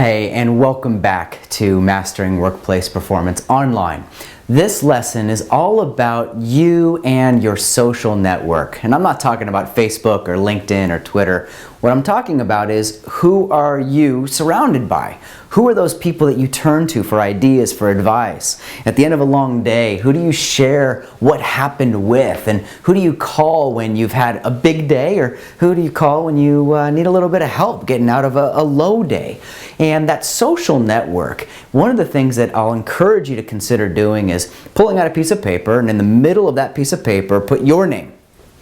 Hey, and welcome back to Mastering Workplace Performance Online. This lesson is all about you and your social network. And I'm not talking about Facebook or LinkedIn or Twitter. What I'm talking about is, who are you surrounded by? Who are those people that you turn to for ideas, for advice? At the end of a long day, who do you share what happened with? And who do you call when you've had a big day? Or who do you call when you need a little bit of help getting out of a low day? And that social network, one of the things that I'll encourage you to consider doing is pulling out a piece of paper, and in the middle of that piece of paper, put your name,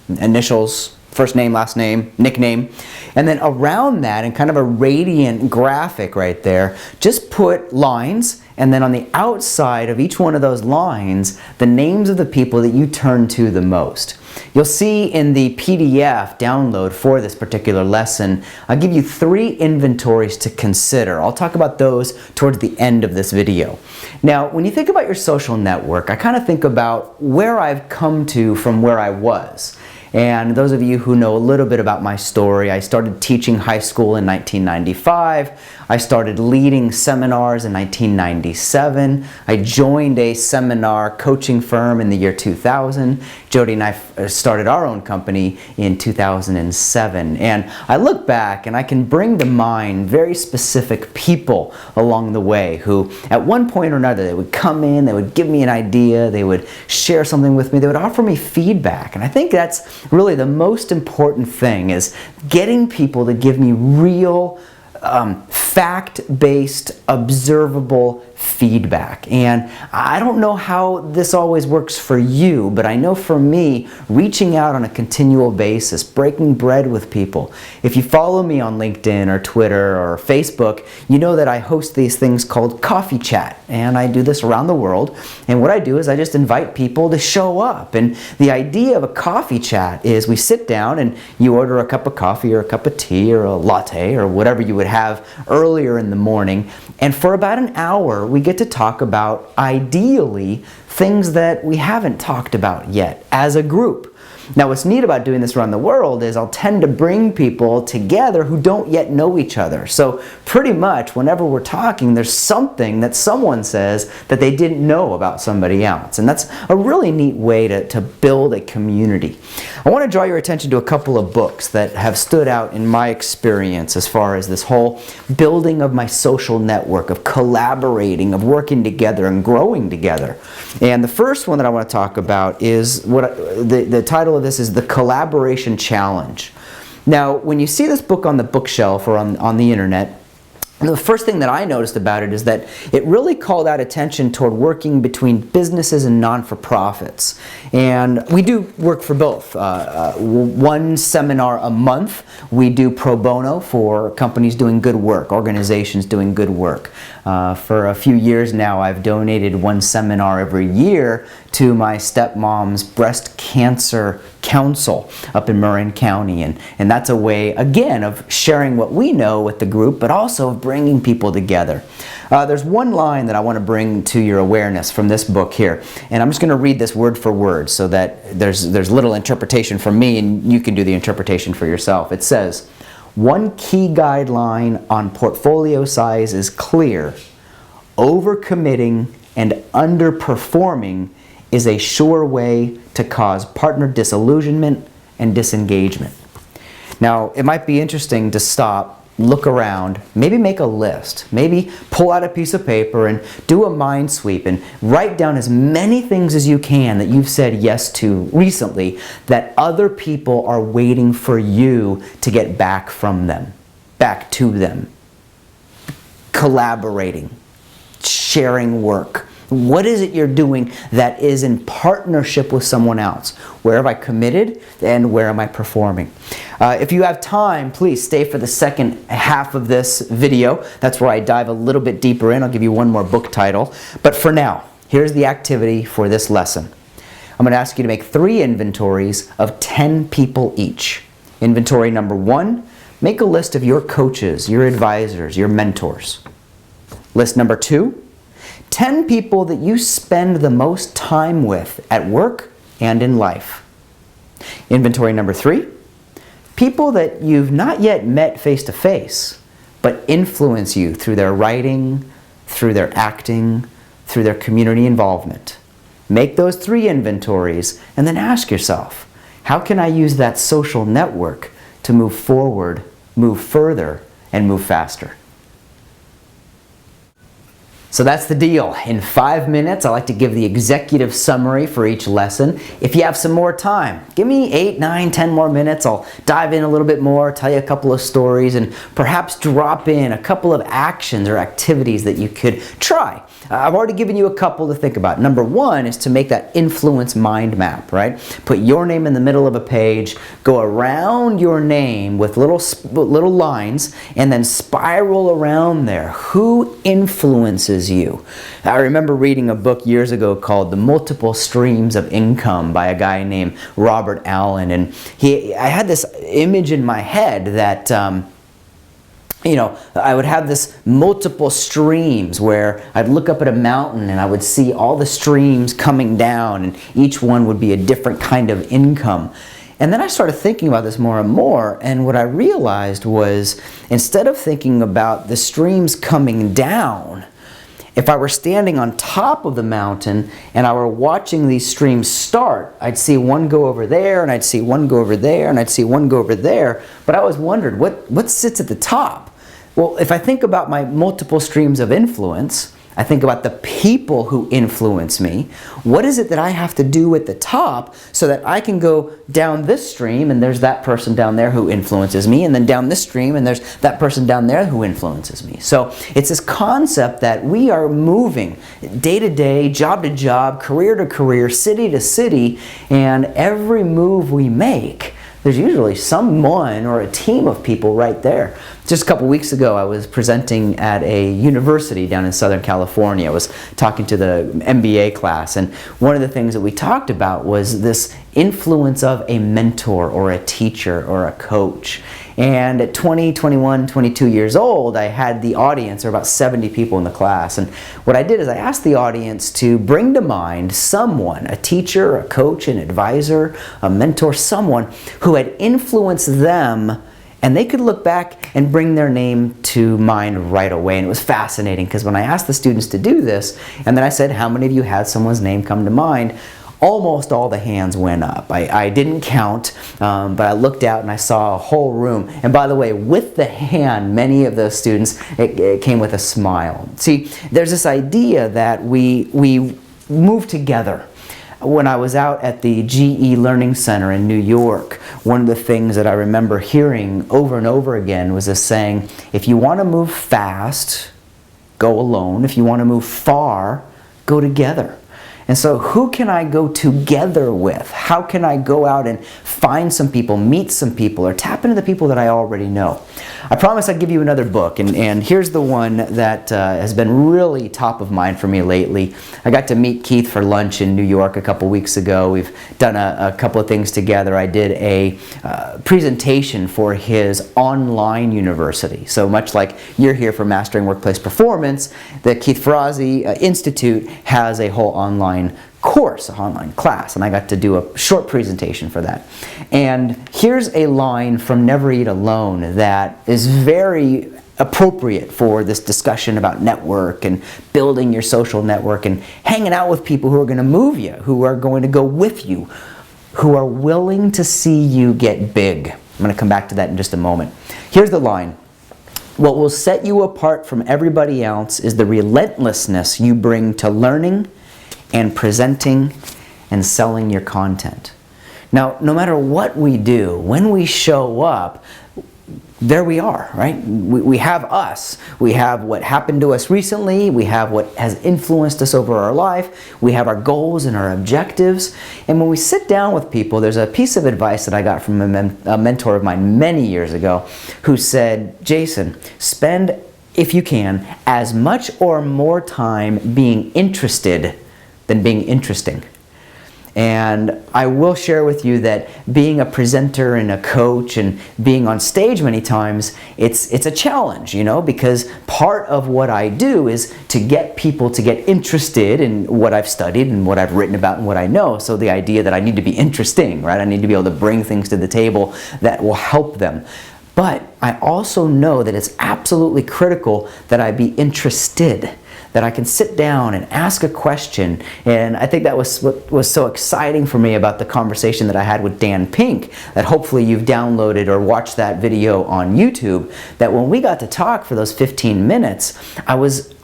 initials, first name, last name, nickname, and then around that, in kind of a radiant graphic right there, just put lines, and then on the outside of each one of those lines, the names of the people that you turn to the most. You'll see in the PDF download for this particular lesson, I'll give you 3 inventories to consider. I'll talk about those towards the end of this video. Now, when you think about your social network, I kind of think about where I've come to from where I was. And those of you who know a little bit about my story, I started teaching high school in 1995. I started leading seminars in 1997. I joined a seminar coaching firm in the year 2000. Jody and I started our own company in 2007. And I look back and I can bring to mind very specific people along the way who, at one point or another, they would come in, they would give me an idea, they would share something with me, they would offer me feedback. And I think that's really the most important thing, is getting people to give me real fact-based, observable feedback. And I don't know how this always works for you, but I know for me, reaching out on a continual basis, breaking bread with people. If you follow me on LinkedIn or Twitter or Facebook, you know that I host these things called Coffee Chat, and I do this around the world. And what I do is I just invite people to show up. And the idea of a coffee chat is, we sit down and you order a cup of coffee or a cup of tea or a latte or whatever you would have earlier in the morning, and for about an hour we get to talk about, ideally, things that we haven't talked about yet as a group. Now, what's neat about doing this around the world is I'll tend to bring people together who don't yet know each other. So pretty much whenever we're talking, there's something that someone says that they didn't know about somebody else. And that's a really neat way to build a community. I want to draw your attention to a couple of books that have stood out in my experience as far as this whole building of my social network, of collaborating, of working together and growing together. And the first one that I want to talk about is the title of this is The Collaboration Challenge. Now, when you see this book on the bookshelf or on the internet, the first thing that I noticed about it is that it really called out attention toward working between businesses and non-for-profits. And we do work for both. One seminar a month, we do pro bono for companies doing good work, organizations doing good work. For a few years now, I've donated one seminar every year to my stepmom's breast cancer council up in Marin County, and that's a way, again, of sharing what we know with the group, but also of bringing people together. There's one line that I want to bring to your awareness from this book here, and I'm just going to read this word for word so that there's little interpretation from me and you can do the interpretation for yourself. It says, "One key guideline on portfolio size is clear: overcommitting and underperforming is a sure way to cause partner disillusionment and disengagement." Now, it might be interesting to stop, look around, maybe make a list, maybe pull out a piece of paper and do a mind sweep and write down as many things as you can that you've said yes to recently that other people are waiting for you to get back from them, back to them. Collaborating, sharing work. What is it you're doing that is in partnership with someone else? Where have I committed and where am I performing? If you have time, please stay for the second half of this video. That's where I dive a little bit deeper in. I'll give you one more book title. But for now, here's the activity for this lesson. I'm going to ask you to make 3 inventories of 10 people each. Inventory number 1, make a list of your coaches, your advisors, your mentors. List number 2, 10 people that you spend the most time with at work and in life. Inventory number 3, people that you've not yet met face to face, but influence you through their writing, through their acting, through their community involvement. Make those 3 inventories and then ask yourself, how can I use that social network to move forward, move further, and move faster? So that's the deal. In 5 minutes, I like to give the executive summary for each lesson. If you have some more time, give me 8, 9, 10 more minutes. I'll dive in a little bit more, tell you a couple of stories, and perhaps drop in a couple of actions or activities that you could try. I've already given you a couple to think about. Number 1 is to make that influence mind map, right? Put your name in the middle of a page, go around your name with little lines, and then spiral around there. Who influences you? I remember reading a book years ago called The Multiple Streams of Income by a guy named Robert Allen, and I had this image in my head that I would have this multiple streams where I'd look up at a mountain and I would see all the streams coming down, and each one would be a different kind of income. And then I started thinking about this more and more, and what I realized was, instead of thinking about the streams coming down, if I were standing on top of the mountain and I were watching these streams start, I'd see one go over there, and I'd see one go over there, and I'd see one go over there. But I always wondered, what sits at the top? Well, if I think about my multiple streams of influence, I think about the people who influence me. What is it that I have to do at the top so that I can go down this stream and there's that person down there who influences me, and then down this stream and there's that person down there who influences me. So it's this concept that we are moving day to day, job to job, career to career, city to city, and every move we make, there's usually someone or a team of people right there. Just a couple weeks ago, I was presenting at a university down in Southern California. I was talking to the MBA class, and one of the things that we talked about was this influence of a mentor or a teacher or a coach. And at 20, 21, 22 years old, I had the audience, or about 70 people in the class. And what I did is I asked the audience to bring to mind someone, a teacher, a coach, an advisor, a mentor, someone who had influenced them, and they could look back and bring their name to mind right away. And it was fascinating, because when I asked the students to do this, and then I said, how many of you had someone's name come to mind? Almost all the hands went up. I didn't count, but I looked out and I saw a whole room. And by the way, with the hand, many of those students, it came with a smile. See, there's this idea that we move together. When I was out at the GE Learning Center in New York, one of the things that I remember hearing over and over again was this saying, if you want to move fast, go alone. If you want to move far, go together. And so who can I go together with? How can I go out and find some people, meet some people, or tap into the people that I already know? I promise I'd give you another book, and here's the one that has been really top of mind for me lately. I got to meet Keith for lunch in New York a couple weeks ago. We've done a couple of things together. I did a presentation for his online university. So much like you're here for Mastering Workplace Performance, the Keith Ferrazzi Institute has a whole online course, an online class, and I got to do a short presentation for that. And here's a line from Never Eat Alone that is very appropriate for this discussion about network and building your social network and hanging out with people who are going to move you, who are going to go with you, who are willing to see you get big. I'm going to come back to that in just a moment. Here's the line. What will set you apart from everybody else is the relentlessness you bring to learning and presenting and selling your content. Now, no matter what we do, when we show up, there we are, right? We have us. We have what happened to us recently. We have what has influenced us over our life. We have our goals and our objectives. And when we sit down with people, there's a piece of advice that I got from a mentor of mine many years ago who said, Jason, spend, if you can, as much or more time being interested than being interesting. And I will share with you that being a presenter and a coach and being on stage many times, it's a challenge, because part of what I do is to get people to get interested in what I've studied and what I've written about and what I know. So the idea that I need to be interesting, right? I need to be able to bring things to the table that will help them. But I also know that it's absolutely critical that I be interested, that I can sit down and ask a question. And I think that was what was so exciting for me about the conversation that I had with Dan Pink, that hopefully you've downloaded or watched that video on YouTube, that when we got to talk for those 15 minutes, I was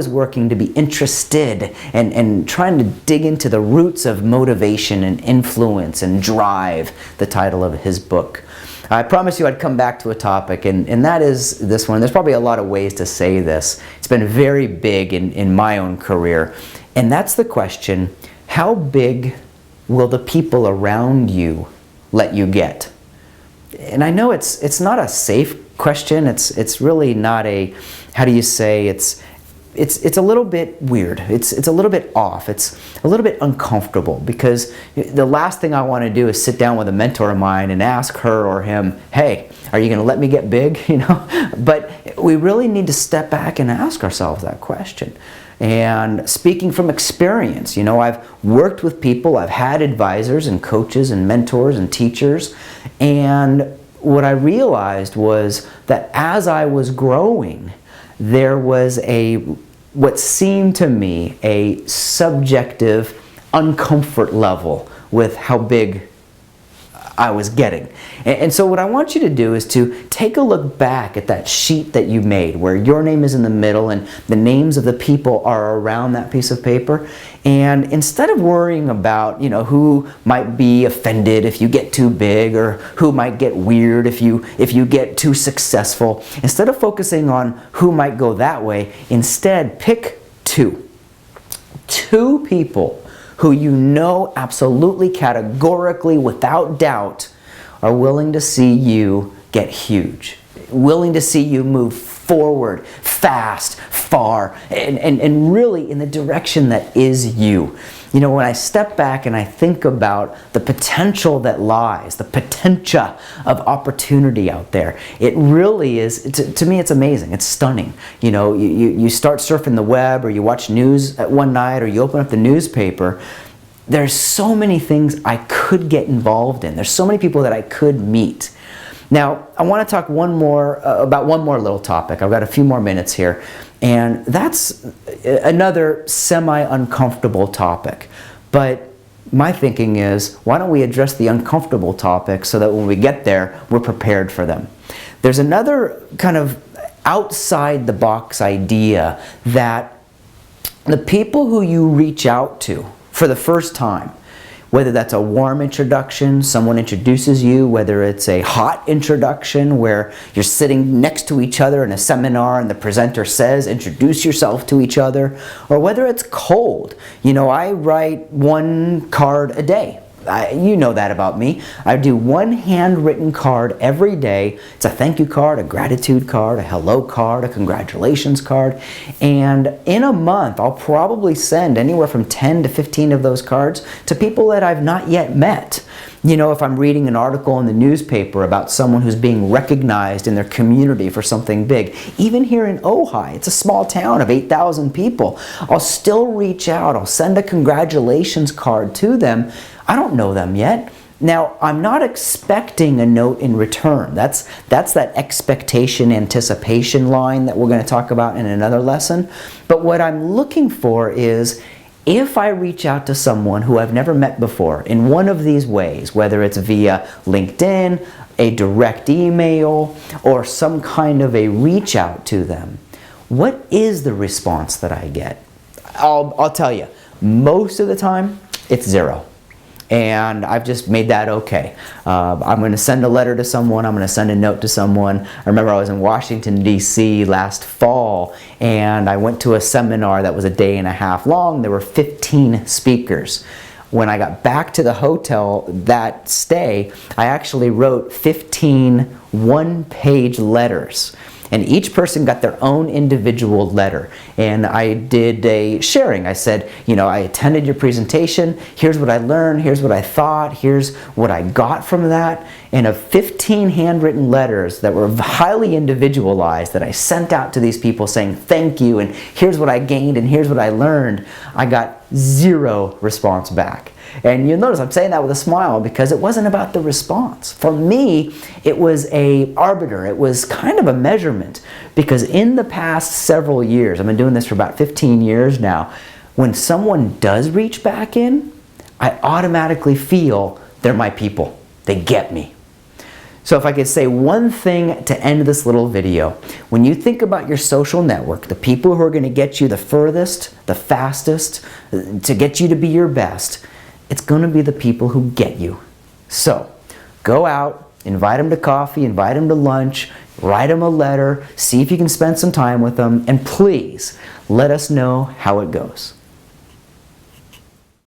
working to be interested and trying to dig into the roots of motivation and influence and drive, the title of his book. I promised you I'd come back to a topic, and that is this one. There's probably a lot of ways to say this. It's been very big in my own career, and that's the question, how big will the people around you let you get? And I know it's not a safe question. It's really not a, how do you say, it's a little bit weird. It's a little bit off. It's a little bit uncomfortable, because the last thing I want to do is sit down with a mentor of mine and ask her or him, hey, are you going to let me get big? But we really need to step back and ask ourselves that question. And speaking from experience, I've worked with people, I've had advisors and coaches and mentors and teachers, and what I realized was that as I was growing, there was what seemed to me a subjective uncomfort level with how big I was getting. And so what I want you to do is to take a look back at that sheet that you made, where your name is in the middle and the names of the people are around that piece of paper. And instead of worrying about, who might be offended if you get too big, or who might get weird if you get too successful, instead of focusing on who might go that way, instead pick two people who absolutely categorically, without doubt, are willing to see you get huge, willing to see you move forward, fast, far, and really in the direction that is you. When I step back and I think about the potential that lies, the potential of opportunity out there, it really is, to me, it's amazing. It's stunning. You start surfing the web, or you watch news at one night, or you open up the newspaper. There's so many things I could get involved in. There's so many people that I could meet. Now, I want to talk about one more little topic. I've got a few more minutes here, and that's another semi-uncomfortable topic. But my thinking is, why don't we address the uncomfortable topics so that when we get there, we're prepared for them? There's another kind of outside-the-box idea that the people who you reach out to for the first time, whether that's a warm introduction, someone introduces you, whether it's a hot introduction where you're sitting next to each other in a seminar and the presenter says, introduce yourself to each other, or whether it's cold. I write one card a day. You know that about me. I do one handwritten card every day. It's a thank you card, a gratitude card, a hello card, a congratulations card. And in a month, I'll probably send anywhere from 10 to 15 of those cards to people that I've not yet met. If I'm reading an article in the newspaper about someone who's being recognized in their community for something big, even here in Ojai, it's a small town of 8,000 people, I'll still reach out. I'll send a congratulations card to them. I don't know them yet. Now, I'm not expecting a note in return. That's that expectation anticipation line that we're going to talk about in another lesson. But what I'm looking for is, if I reach out to someone who I've never met before in one of these ways, whether it's via LinkedIn, a direct email, or some kind of a reach out to them, what is the response that I get? I'll tell you, most of the time, it's zero. And I've just made that okay. I'm going to send a letter to someone. I'm going to send a note to someone. I remember I was in Washington, D.C. last fall, and I went to a seminar that was a day and a half long. There were 15 speakers. When I got back to the hotel that stay, I actually wrote 15 one-page letters. And each person got their own individual letter. And I did a sharing. I said, I attended your presentation. Here's what I learned. Here's what I thought. Here's what I got from that. And of 15 handwritten letters that were highly individualized that I sent out to these people saying thank you, and here's what I gained, and here's what I learned, I got zero response back. And you'll notice I'm saying that with a smile because it wasn't about the response. For me, it was an arbiter. It was kind of a measurement, because in the past several years, I've been doing this for about 15 years now, when someone does reach back in, I automatically feel they're my people. They get me. So if I could say one thing to end this little video, when you think about your social network, the people who are going to get you the furthest, the fastest, to get you to be your best, it's going to be the people who get you. So go out, invite them to coffee, invite them to lunch, write them a letter, see if you can spend some time with them, and please let us know how it goes.